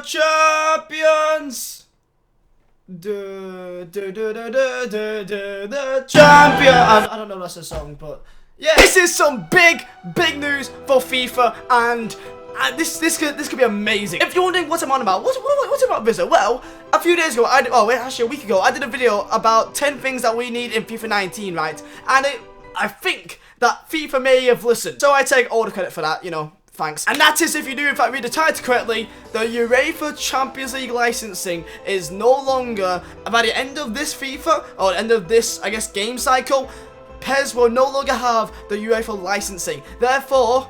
champions! The champion! I don't know that's a song, but yeah, this is some big news for FIFA, and this could be amazing. If you're wondering what I'm on about, what's about Vizeh? Well, a few days ago, actually a week ago, I did a video about 10 things that we need in FIFA 19, right? And I think that FIFA may have listened, so I take all the credit for that, you know. Thanks. And that is, if you do in fact read the title correctly, the UEFA Champions League licensing is no longer, by the end of this FIFA, or the end of this, I guess, game cycle, PES will no longer have the UEFA licensing. Therefore,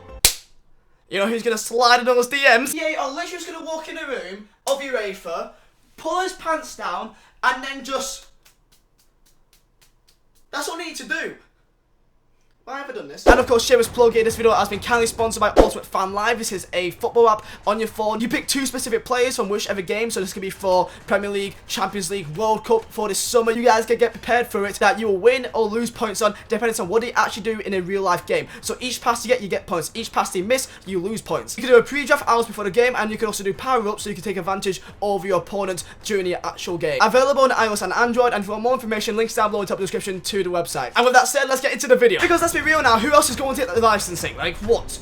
you know who's going to slide in those DMs? EA are literally just going to walk in the room of UEFA, pull his pants down, and then just... That's all they need to do. Why have I done this? And of course, shameless plug here, this video has been kindly sponsored by Ultimate Fan Live. This is a football app on your phone. You pick 2 specific players from whichever game, so this could be for Premier League, Champions League, World Cup for this summer. You guys can get prepared for it, that you will win or lose points on, depending on what they actually do in a real life game. So each pass you get points. Each pass you miss, you lose points. You can do a pre-draft hours before the game, and you can also do power-ups so you can take advantage over your opponent during the actual game. Available on iOS and Android, and for more information, links down below in the top description to the website. And with that said, let's get into the video. Because let's be real now, who else is going to get the licensing? Like, what?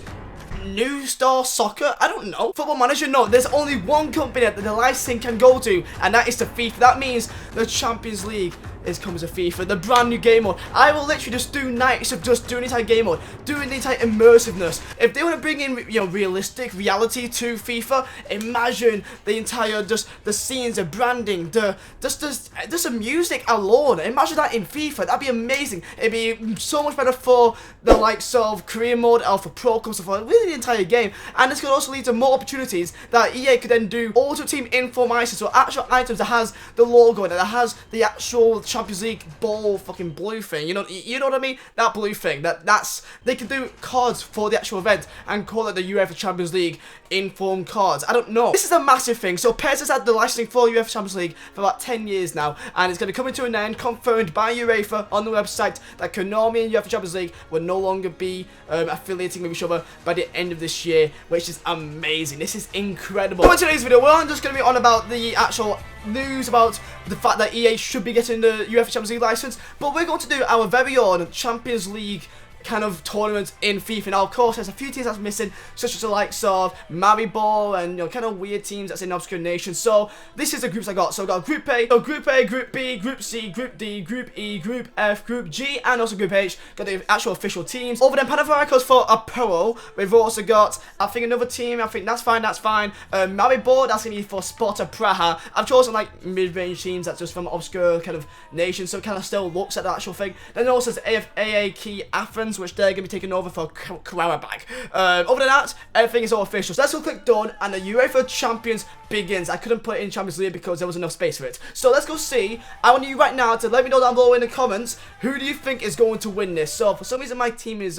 New Star Soccer? I don't know. Football Manager? No, there's only one company that the licensing can go to, and that is to FIFA. That means the Champions League is coming to FIFA, the brand new game mode. I will literally just do nights of just doing the entire game mode, doing the entire immersiveness. If they want to bring in, you know, realistic reality to FIFA, imagine the entire, just the scenes, the branding, just the music alone. Imagine that in FIFA. That'd be amazing. It'd be so much better for the likes of career mode, or for Pro Clubs, for really the entire game. And this could also lead to more opportunities that EA could then do Ultimate Team Inform items, so actual items that has the logo in it, that has the actual Champions League ball fucking blue thing, you know what I mean? That blue thing, that's they can do cards for the actual event and call it the UEFA Champions League Inform cards. I don't know. This is a massive thing. So PES has had the licensing for UEFA Champions League for about 10 years now, and it's going to come to an end, confirmed by UEFA on the website, that Konami and UEFA Champions League will no longer be affiliating with each other by the end of this year, which is amazing. This is incredible. For today's video, we're just going to be on about the actual news about the fact that EA should be getting the UEFA Champions League license, but we're going to do our very own Champions League kind of tournament in FIFA. Now, of course, there's a few teams that's missing, such as the likes of Maribor and, you know, kind of weird teams that's in obscure nations. So this is the groups I got. So I got Group A, Group B, Group C, Group D, Group E, Group F, Group G, and also Group H. Got the actual official teams. Over then, Panathinaikos for Apollo. We've also got, I think, another team. I think that's fine. Maribor, that's gonna be for Sparta Praha. I've chosen like mid-range teams that's just from obscure kind of nations, so it kind of still looks at the actual thing. Then also there's AAK Athens, which they're going to be taking over for Karabakh. Other than that, everything is all official. So let's go click done, and the UEFA Champions begins. I couldn't put it in Champions League because there was enough space for it. So let's go see. I want you right now to let me know down below in the comments, who do you think is going to win this? So for some reason my team is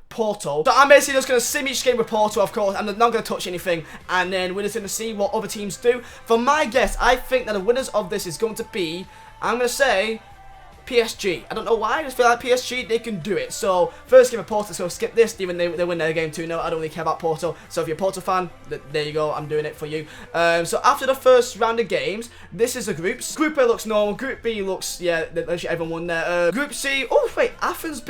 Porto. So I'm basically just going to sim each game with Porto, of course. I'm not going to touch anything, and then we're just going to see what other teams do. For my guess, I think that the winners of this is going to be, I'm going to say, PSG. I don't know why, I just feel like PSG, they can do it. So, first game of Porto, so skip this, even they win their game 2-0. I don't really care about Porto. So, if you're a Porto fan, there you go, I'm doing it for you. So, after the first round of games, this is the groups. Group A looks normal, Group B looks, yeah, everyone won there. Group C, oh, wait, Athens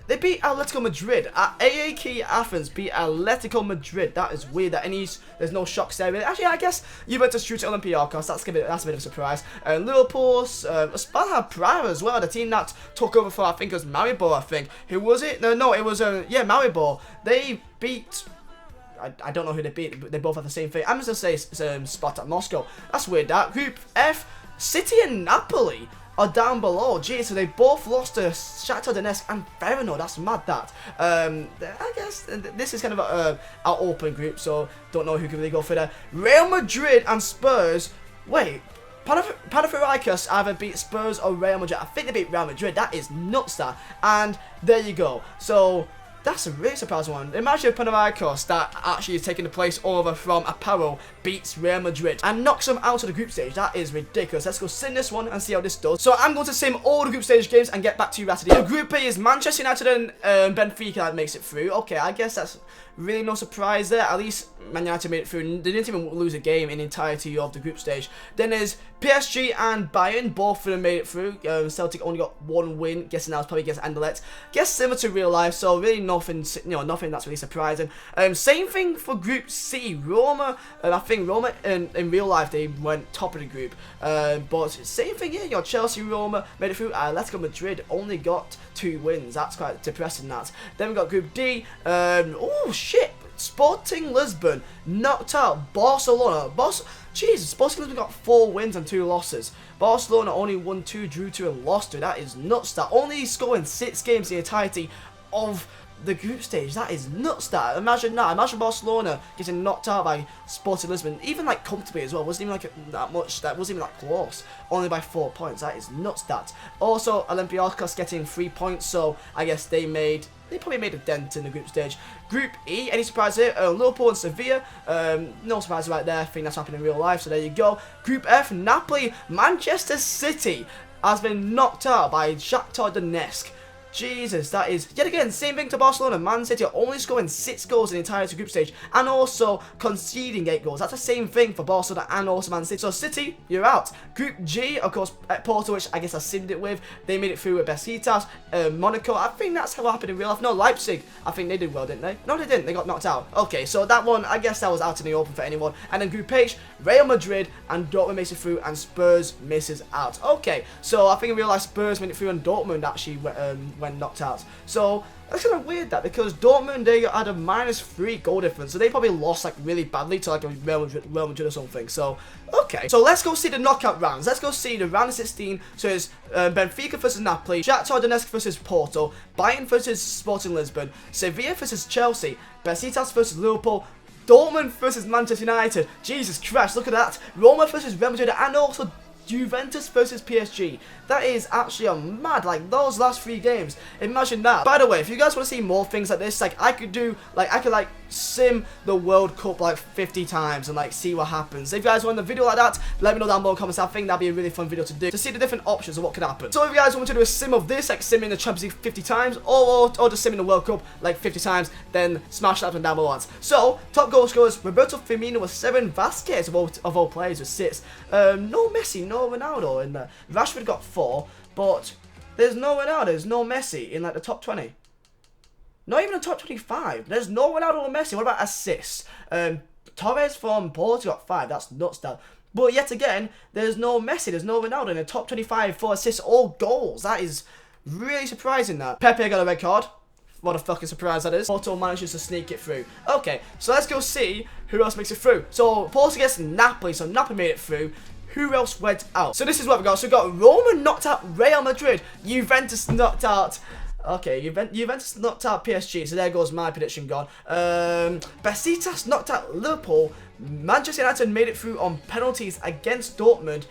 they beat Atletico Madrid. AAK Athens beat Atletico Madrid. That is weird. There's no shocks there. Really. Actually, I guess Juventus shoot Olympiacos. That's a bit of a surprise. Liverpool, Sparta Praha as well. The team that took over for, I think it was Maribor. I think. Who was it? No, it was yeah, Maribor. They beat. I don't know who they beat. But they both have the same thing. I'm just gonna say Spartak Moscow. That's weird. That Group F, City and Napoli are down below. Gee, so they both lost to Shakhtar Donetsk and Feyenoord. That's mad, that. I guess this is kind of our open group, so don't know who can really go for that. Real Madrid and Spurs. Wait, Panathinaikos either beat Spurs or Real Madrid. I think they beat Real Madrid. That is nuts, that. And there you go. So That's a really surprising one. Imagine if Panathinaikos, that actually is taking the place over from Apparel, beats Real Madrid and knocks them out of the group stage. That is ridiculous. Let's go sim this one and see how this does. So I'm going to sim all the group stage games and get back to you after the end. So Group A is Manchester United and Benfica that makes it through. Okay, I guess that's really no surprise there. At least Man United made it through. They didn't even lose a game in the entirety of the group stage. Then there's PSG and Bayern. Both of them made it through. Celtic only got one win. Guessing that was probably against Anderlecht. Guess similar to real life. So really nothing, nothing that's really surprising. Same thing for Group C. Roma. I think Roma in real life they went top of the group. But same thing here. Chelsea, Roma made it through. Atletico Madrid only got 2 wins. That's quite depressing. That. Then we got Group D. Oh shit. Sporting Lisbon knocked out Barcelona. Jesus, Sporting Lisbon got 4 wins and 2 losses. Barcelona only won 2, drew 2 and lost 2. That is nuts. That only scoring 6 games in the entirety of the group stage. That is nuts. That imagine that. Imagine Barcelona getting knocked out by Sporting Lisbon, even like comfortably as well. Wasn't even like that much. That wasn't even that close. Only by 4 points. That is nuts. That. Also, Olympiacos getting 3 points. So I guess they probably made a dent in the group stage. Group E, any surprise here? Liverpool and Sevilla. No surprise right there. I think that's happening in real life. So there you go. Group F, Napoli, Manchester City has been knocked out by Shakhtar Donetsk. Jesus, that is, yet again, same thing to Barcelona. Man City are only scoring 6 goals in the entire group stage and also conceding 8 goals. That's the same thing for Barcelona and also Man City. So City, you're out. Group G, of course, Porto, which I guess I simmed it with. They made it through with Besiktas, Monaco. I think that's how it happened in real life. No, Leipzig, I think they did well, didn't they? No, they didn't. They got knocked out. Okay, so that one, I guess that was out in the open for anyone. And then Group H, Real Madrid and Dortmund makes it through and Spurs misses out. Okay, so I think in real life Spurs made it through and Dortmund actually when knocked out. So that's kind of weird that because Dortmund they had a -3 goal difference, so they probably lost like really badly to like a Real Madrid or something. So okay, so let's go see the knockout rounds. Let's go see the round of 16. So it's Benfica versus Napoli, Shakhtar Donetsk versus Porto, Bayern versus Sporting Lisbon, Sevilla versus Chelsea, Besiktas versus Liverpool, Dortmund versus Manchester United. Jesus Christ, look at that. Roma versus Real Madrid and also Juventus versus PSG. That is actually a mad, like those last 3 games. Imagine that. By the way, if you guys want to see more things like this, like I could sim the World Cup like 50 times and like see what happens. If you guys want a video like that, let me know down below in the comments. I think that'd be a really fun video to do, to see the different options of what could happen. So if you guys want me to do a sim of this, like simming the Champions League 50 times or just simming the World Cup like 50 times, then smash that button down below. So top goal scorers, Roberto Firmino with 7, Vazquez of all players with 6. No Messi, no Ronaldo in there. Rashford got 4, but there's no Ronaldo, there's no Messi in like the top 20. Not even the top 25. There's no Ronaldo or Messi. What about assists? Torres from Porto got 5. That's nuts, that. But yet again, there's no Messi. There's no Ronaldo in the top 25 for assists or goals. That is really surprising. That Pepe got a red card. What a fucking surprise that is. Porto manages to sneak it through. Okay, so let's go see who else makes it through. So Porto gets Napoli. So Napoli made it through. Who else went out? So this is what we got. So we got Roma knocked out Real Madrid. Juventus knocked out. Okay, Juventus knocked out PSG, so there goes my prediction gone. Besiktas knocked out Liverpool. Manchester United made it through on penalties against Dortmund.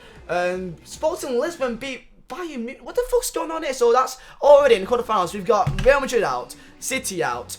Sporting Lisbon beat Bayern Munich. What the fuck's going on here? So that's already in the quarterfinals. We've got Real Madrid out, City out,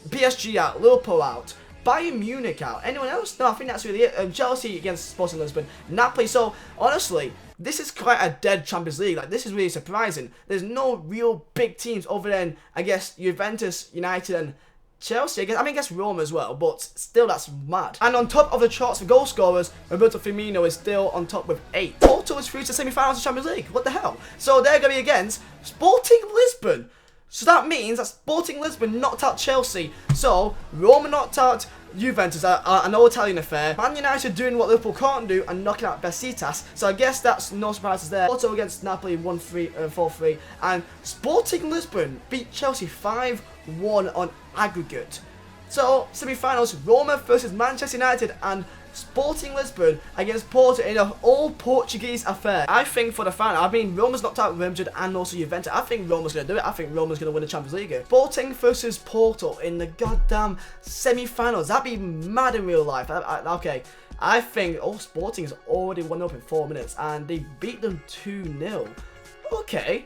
PSG out, Liverpool out, Bayern Munich out. Anyone else? No, I think that's really it. Chelsea against Sporting Lisbon, Napoli. So honestly, this is quite a dead Champions League. Like, this is really surprising. There's no real big teams other than, I guess, Juventus, United, and Chelsea. I guess Roma as well, but still, that's mad. And on top of the charts for goal scorers, Roberto Firmino is still on top with 8. Porto is through to semi-finals of Champions League. What the hell? So they're going to be against Sporting Lisbon. So that means that Sporting Lisbon knocked out Chelsea. So Roma knocked out Juventus, an old Italian affair. Man United doing what Liverpool can't do and knocking out Besiktas. So I guess that's no surprises there. Porto against Napoli 4-3. And Sporting Lisbon beat Chelsea 5-1 on aggregate. So semi-finals, Roma versus Manchester United and Sporting Lisbon against Porto in an all-Portuguese affair. I think for the final, Roma's knocked out Real Madrid and also Juventus. I think Roma's going to do it. I think Roma's going to win the Champions League. Sporting versus Porto in the goddamn semi-finals. That'd be mad in real life. Okay, I think Sporting's already won up in 4 minutes and they beat them 2-0. Okay.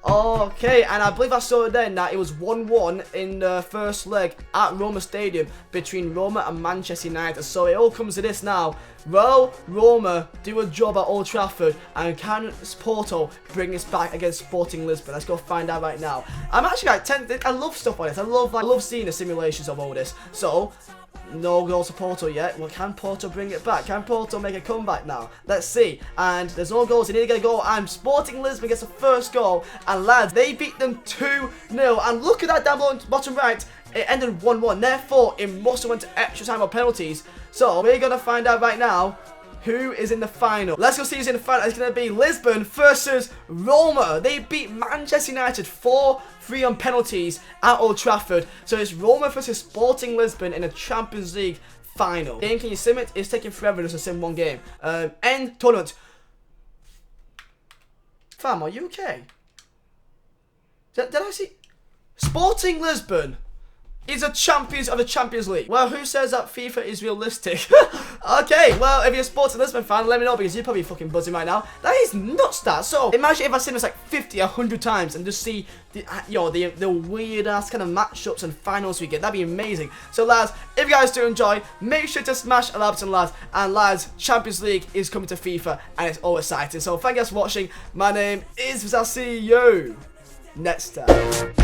Okay, and I believe I saw then that it was 1-1 in the first leg at Roma Stadium between Roma and Manchester United. So it all comes to this now. Will Roma do a job at Old Trafford, and can Porto bring us back against Sporting Lisbon? Let's go find out right now. I'm actually like tempted. I love stuff like this. I love seeing the simulations of all this. So no goals to Porto yet. Well, can Porto bring it back? Can Porto make a comeback now? Let's see. And there's no goals. They need to get a goal. And Sporting Lisbon gets the first goal. And lads, they beat them 2-0. And look at that down below, bottom right. It ended 1-1. Therefore, it must have went to extra time or penalties. So we're gonna find out right now who is in the final. Let's go see who's in the final. It's going to be Lisbon versus Roma. They beat Manchester United 4-3 on penalties at Old Trafford. So it's Roma versus Sporting Lisbon in a Champions League final. Game, can you sim it? It's taking forever just to sim one game. End tournament. Fam, are you okay? Did I see? Sporting Lisbon is a champions of the Champions League. Well, who says that FIFA is realistic? Okay, well, if you're a Sporting Lisbon fan, let me know, because you're probably fucking buzzing right now. That is nuts, that. So, imagine if I seen this like 50, 100 times and just see the weird ass kind of matchups and finals we get. That'd be amazing. So, lads, if you guys do enjoy, make sure to smash a like button, lads. And lads, Champions League is coming to FIFA, and it's all exciting. So, thank you guys for watching. My name is Vizeh. I'll see you next time.